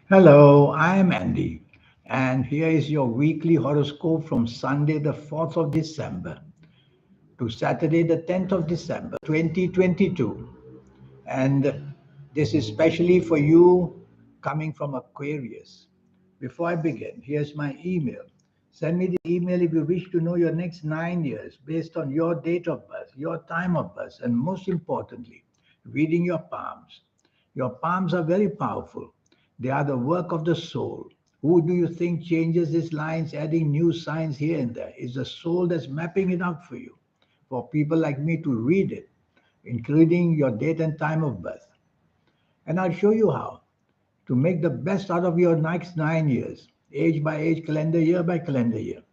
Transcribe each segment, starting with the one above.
Hello, I am Andy, and here is your weekly horoscope from Sunday, the 4th of December to Saturday, the 10th of December, 2022. And this is specially for you coming from Aquarius. Before I begin, here's my email. Send me the email if you wish to know your next 9 years based on your date of birth, your time of birth, and most importantly, reading your palms. Your palms are very powerful. They are the work of the soul. Who do you think changes these lines, adding new signs here and there? It's the soul that's mapping it out for you, for people like me to read it, including your date and time of birth. And I'll show you how to make the best out of your next 9 years, age by age, calendar year by calendar year,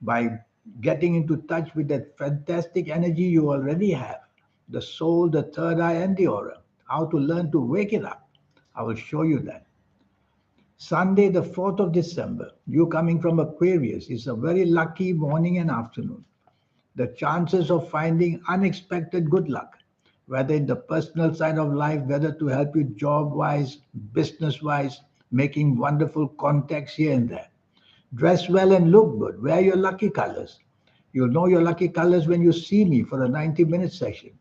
by getting into touch with that fantastic energy you already have, the soul, the third eye, and the aura. How to learn to wake it up. I will show you that. Sunday, the 4th of December, you coming from Aquarius, is a very lucky morning and afternoon. The chances of finding unexpected good luck, whether in the personal side of life, whether to help you job wise, business wise, making wonderful contacts here and there. Dress well and look good. Wear your lucky colors. You'll know your lucky colors when you see me for a 90-minute session.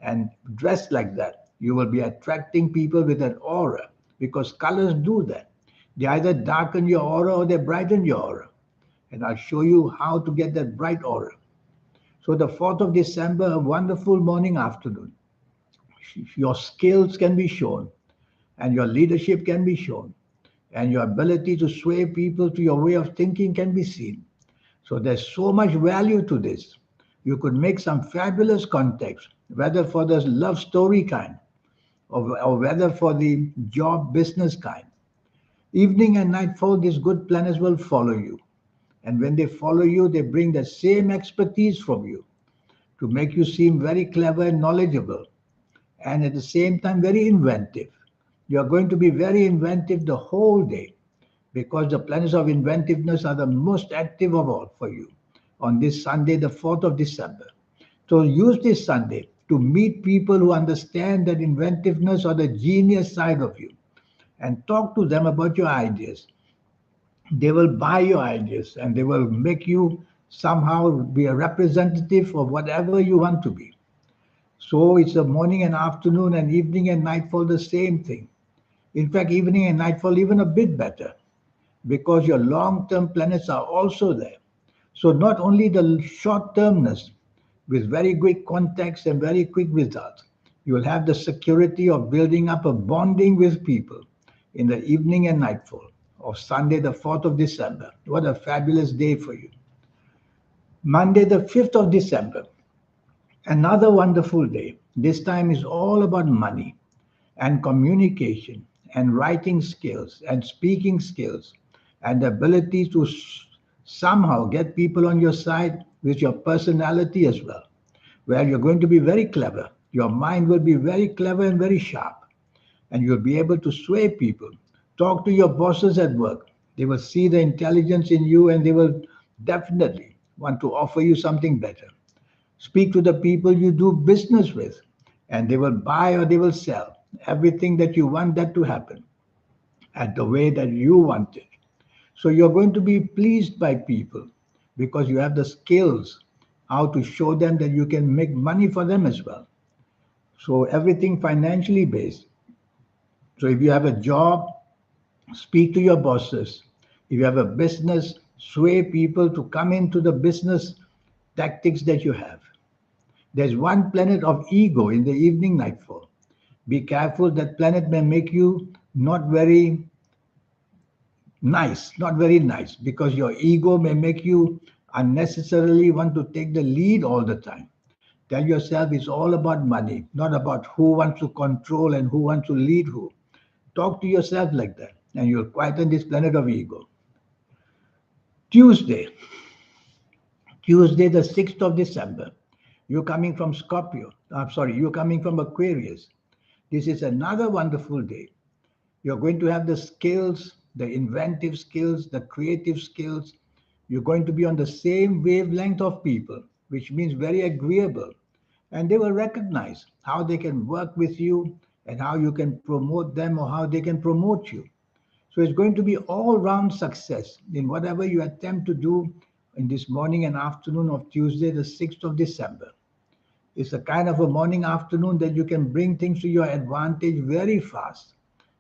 And dress like that. You will be attracting people with an aura because colors do that. They either darken your aura or they brighten your aura. And I'll show you how to get that bright aura. So the 4th of December, a wonderful morning afternoon. Your skills can be shown and your leadership can be shown and your ability to sway people to your way of thinking can be seen. So there's so much value to this. You could make some fabulous context, whether for the love story kind or whether for the job business kind. Evening and nightfall, these good planets will follow you. And when they follow you, they bring the same expertise from you to make you seem very clever and knowledgeable, and at the same time, very inventive. You are going to be very inventive the whole day because the planets of inventiveness are the most active of all for you on this Sunday, the 4th of December. So use this Sunday to meet people who understand that inventiveness or the genius side of you and talk to them about your ideas. They will buy your ideas and they will make you somehow be a representative of whatever you want to be. So it's a morning and afternoon and evening and nightfall, the same thing. In fact, evening and nightfall, even a bit better because your long term planets are also there. So not only the short termness with very quick contacts and very quick results, you will have the security of building up a bonding with people in the evening and nightfall of Sunday, the 4th of December. What a fabulous day for you. Monday, the 5th of December, another wonderful day. This time is all about money and communication and writing skills and speaking skills and the ability to somehow get people on your side with your personality as well, where you're going to be very clever. Your mind will be very clever and very sharp, and you'll be able to sway people. Talk to your bosses at work. They will see the intelligence in you and they will definitely want to offer you something better. Speak to the people you do business with, and they will buy or they will sell everything that you want that to happen at the way that you want it. So you're going to be pleased by people because you have the skills how to show them that you can make money for them as well. So everything financially based. So if you have a job, speak to your bosses. If you have a business, sway people to come into the business tactics that you have. There's one planet of ego in the evening nightfall. Be careful, that planet may make you not very nice, not very nice, because your ego may make you unnecessarily want to take the lead all the time. Tell yourself it's all about money, not about who wants to control and who wants to lead who. Talk to yourself like that, and you'll quieten this planet of ego. Tuesday, Tuesday, the 6th of December. You're coming from Scorpio. I'm sorry, you're coming from Aquarius. This is another wonderful day. You're going to have the skills, the inventive skills, the creative skills. You're going to be on the same wavelength of people, which means very agreeable. And they will recognize how they can work with you and how you can promote them or how they can promote you. So it's going to be all-round success in whatever you attempt to do in this morning and afternoon of Tuesday, the 6th of December. It's a kind of a morning afternoon that you can bring things to your advantage very fast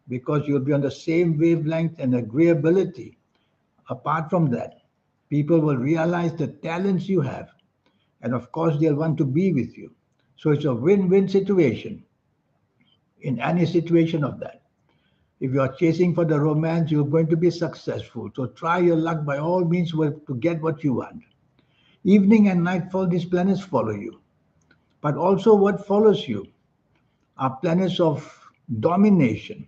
because you'll be on the same wavelength and agreeability. Apart from that, people will realize the talents you have, and of course, they'll want to be with you. So it's a win-win situation in any situation of that. If you are chasing for the romance, you're going to be successful. So try your luck by all means to get what you want. Evening and nightfall, these planets follow you. But also, what follows you are planets of domination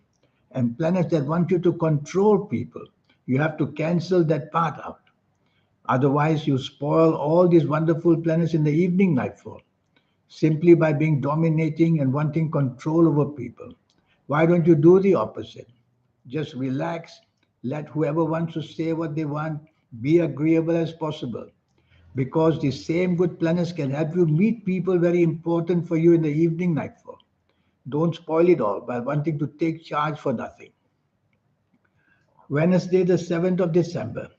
and planets that want you to control people. You have to cancel that part out. Otherwise, you spoil all these wonderful planets in the evening nightfall simply by being dominating and wanting control over people. Why don't you do the opposite? Just relax, let whoever wants to say what they want, be agreeable as possible. Because the same good planets can help you meet people very important for you in the evening nightfall. Don't spoil it all by wanting to take charge for nothing. Wednesday, the 7th of December.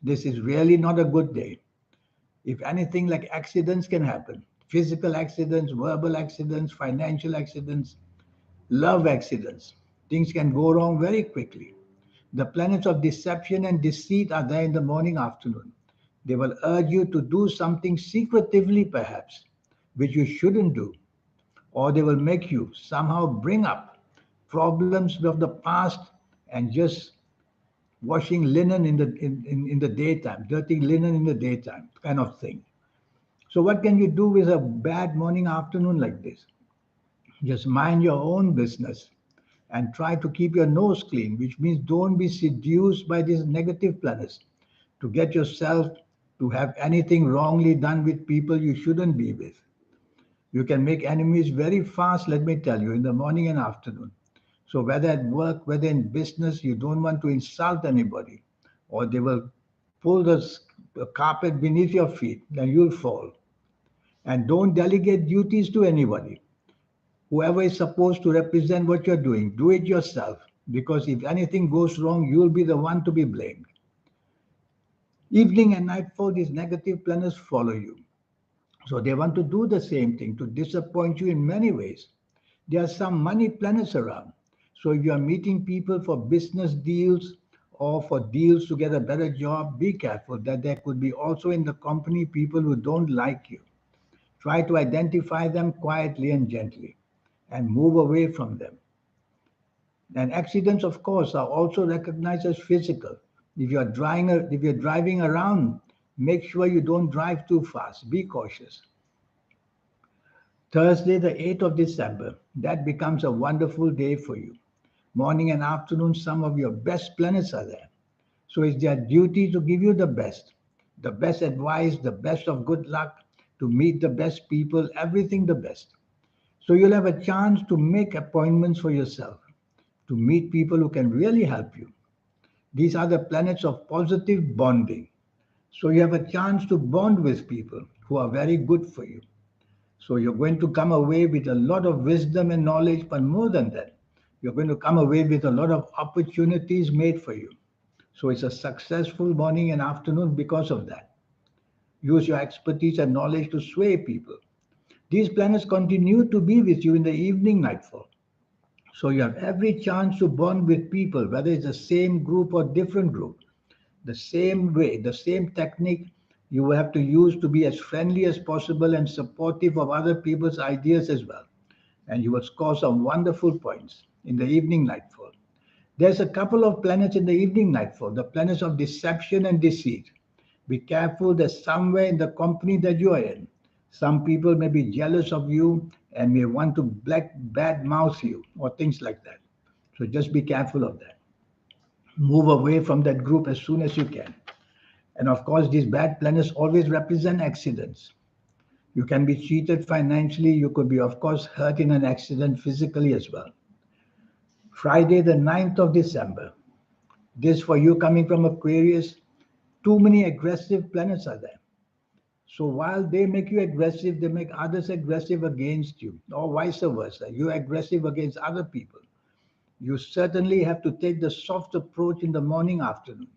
This is really not a good day. If anything, like accidents can happen, physical accidents, verbal accidents, financial accidents, love accidents. Things can go wrong very quickly. The planets of deception and deceit are there in the morning afternoon. They will urge you to do something secretively, perhaps, which you shouldn't do, or they will make you somehow bring up problems of the past and just washing linen in the daytime, dirty linen in the daytime, kind of thing. So, what can you do with a bad morning afternoon like this? Just mind your own business and try to keep your nose clean, which means don't be seduced by these negative planets to get yourself to have anything wrongly done with people you shouldn't be with. You can make enemies very fast, let me tell you, in the morning and afternoon. So, whether at work, whether in business, you don't want to insult anybody, or they will pull the carpet beneath your feet, then you'll fall. And don't delegate duties to anybody. Whoever is supposed to represent what you're doing, do it yourself. Because if anything goes wrong, you'll be the one to be blamed. Evening and nightfall, these negative planets follow you. So they want to do the same thing, to disappoint you in many ways. There are some money planets around. So if you are meeting people for business deals or for deals to get a better job, be careful that there could be also in the company people who don't like you. Try to identify them quietly and gently and move away from them. And accidents, of course, are also recognized as physical. If you're driving around, make sure you don't drive too fast. Be cautious. Thursday, the 8th of December, that becomes a wonderful day for you. Morning and afternoon, some of your best planets are there. So it's their duty to give you the best advice, the best of good luck, to meet the best people, everything the best. So you'll have a chance to make appointments for yourself, to meet people who can really help you. These are the planets of positive bonding. So you have a chance to bond with people who are very good for you. So you're going to come away with a lot of wisdom and knowledge, but more than that, you're going to come away with a lot of opportunities made for you. So it's a successful morning and afternoon because of that. Use your expertise and knowledge to sway people. These planets continue to be with you in the evening nightfall. So you have every chance to bond with people, whether it's the same group or different group. The same way, the same technique you will have to use to be as friendly as possible and supportive of other people's ideas as well. And you will score some wonderful points in the evening nightfall. There's a couple of planets in the evening nightfall, the planets of deception and deceit. Be careful that somewhere in the company that you are in, some people may be jealous of you and may want to bad mouth you or things like that. So just be careful of that. Move away from that group as soon as you can. And of course, these bad planets always represent accidents. You can be cheated financially. You could be, of course, hurt in an accident physically as well. Friday, the 9th of December. This for you coming from Aquarius, too many aggressive planets are there. So while they make you aggressive, they make others aggressive against you, or vice versa. You're aggressive against other people. You certainly have to take the soft approach in the morning, afternoon.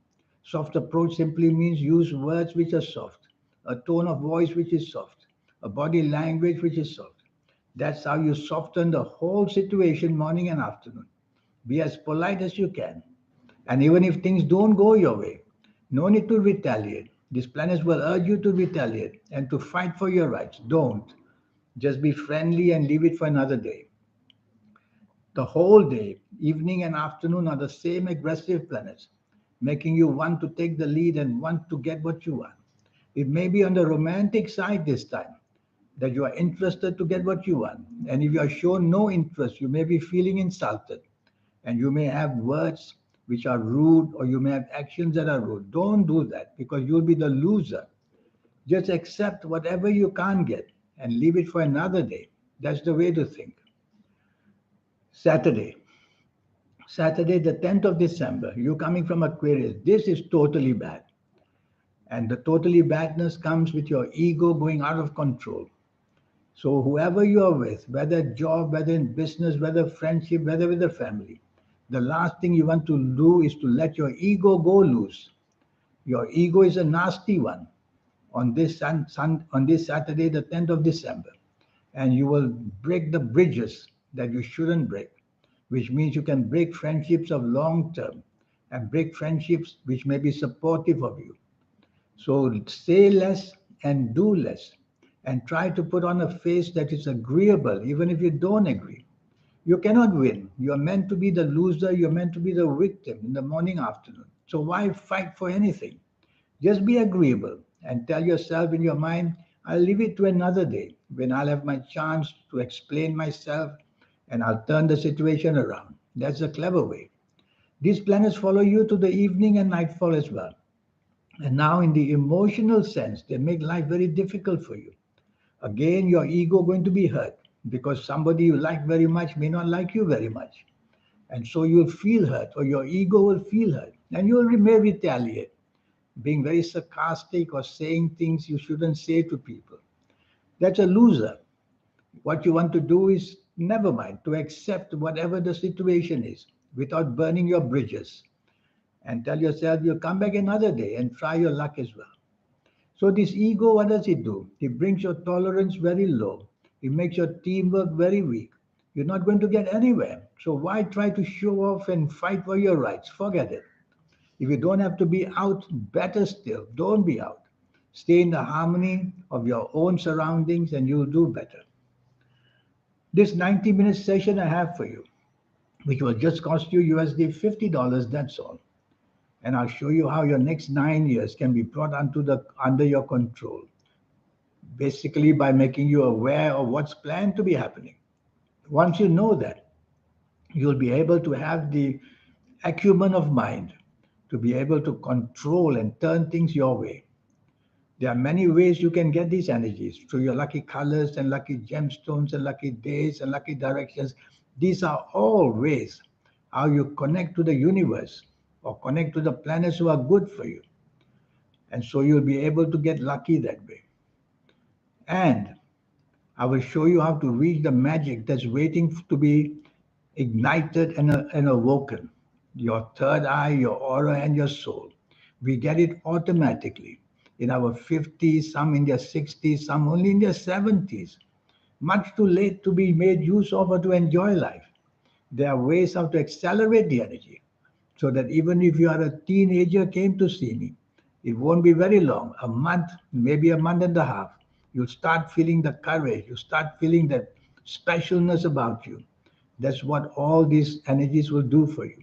Soft approach simply means use words which are soft, a tone of voice which is soft, a body language which is soft. That's how you soften the whole situation, morning and afternoon. Be as polite as you can. And even if things don't go your way, no need to retaliate. These planets will urge you to retaliate and to fight for your rights. Don't. Just be friendly and leave it for another day. The whole day, evening and afternoon are the same aggressive planets, making you want to take the lead and want to get what you want. It may be on the romantic side this time that you are interested to get what you want. And if you are shown no interest, you may be feeling insulted. And you may have words which are rude, or you may have actions that are rude. Don't do that because you'll be the loser. Just accept whatever you can't get and leave it for another day. That's the way to think. Saturday. Saturday, the 10th of December, you coming from Aquarius, this is totally bad. And the totally badness comes with your ego going out of control. So whoever you are with, whether job, whether in business, whether friendship, whether with the family, the last thing you want to do is to let your ego go loose. Your ego is a nasty one on on this Saturday, the 10th of December. And you will break the bridges that you shouldn't break, which means you can break friendships of long term and break friendships which may be supportive of you. So say less and do less and try to put on a face that is agreeable, even if you don't agree. You cannot win. You're meant to be the loser. You're meant to be the victim in the morning, afternoon. So why fight for anything? Just be agreeable and tell yourself in your mind, I'll leave it to another day when I'll have my chance to explain myself and I'll turn the situation around. That's a clever way. These planets follow you to the evening and nightfall as well. And now, in the emotional sense, they make life very difficult for you. Again, your ego going to be hurt because somebody you like very much may not like you very much. And so you'll feel hurt, or your ego will feel hurt, and may retaliate, being very sarcastic or saying things you shouldn't say to people. That's a loser. What you want to do is, never mind, to accept whatever the situation is without burning your bridges and tell yourself you'll come back another day and try your luck as well. So this ego, what does it do? It brings your tolerance very low. It makes your teamwork very weak. You're not going to get anywhere. So why try to show off and fight for your rights? Forget it. If you don't have to be out, better still, don't be out. Stay in the harmony of your own surroundings and you'll do better. This 90-minute session I have for you, which will just cost you USD $50, that's all. And I'll show you how your next 9 years can be brought under your control, basically by making you aware of what's planned to be happening. Once you know that, you'll be able to have the acumen of mind to be able to control and turn things your way. There are many ways you can get these energies through your lucky colors and lucky gemstones and lucky days and lucky directions. These are all ways how you connect to the universe or connect to the planets who are good for you. And so you'll be able to get lucky that way. And I will show you how to reach the magic that's waiting to be ignited and awoken. Your third eye, your aura, and your soul. We get it automatically in our 50s, some in their 60s, some only in their 70s. Much too late to be made use of or to enjoy life. There are ways how to accelerate the energy so that even if you are a teenager came to see me, it won't be very long, a month, maybe a month and a half. You'll start feeling the courage. You start feeling that specialness about you. That's what all these energies will do for you.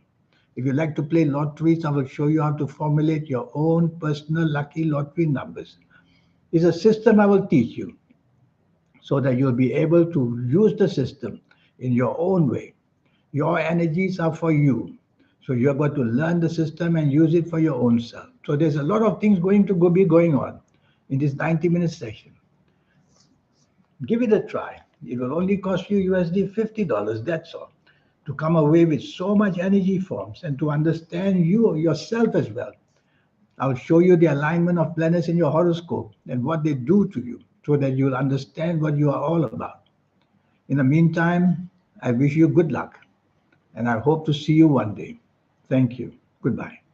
If you like to play lotteries, I will show you how to formulate your own personal lucky lottery numbers. It's a system I will teach you so that you'll be able to use the system in your own way. Your energies are for you. So you're going to learn the system and use it for your own self. So there's a lot of things going to be going on in this 90-minute session. Give it a try. It will only cost you USD $50, that's all, to come away with so much energy forms and to understand you yourself as well. I'll show you the alignment of planets in your horoscope and what they do to you so that you'll understand what you are all about. In the meantime, I wish you good luck And I hope to see you one day. Thank you. Goodbye.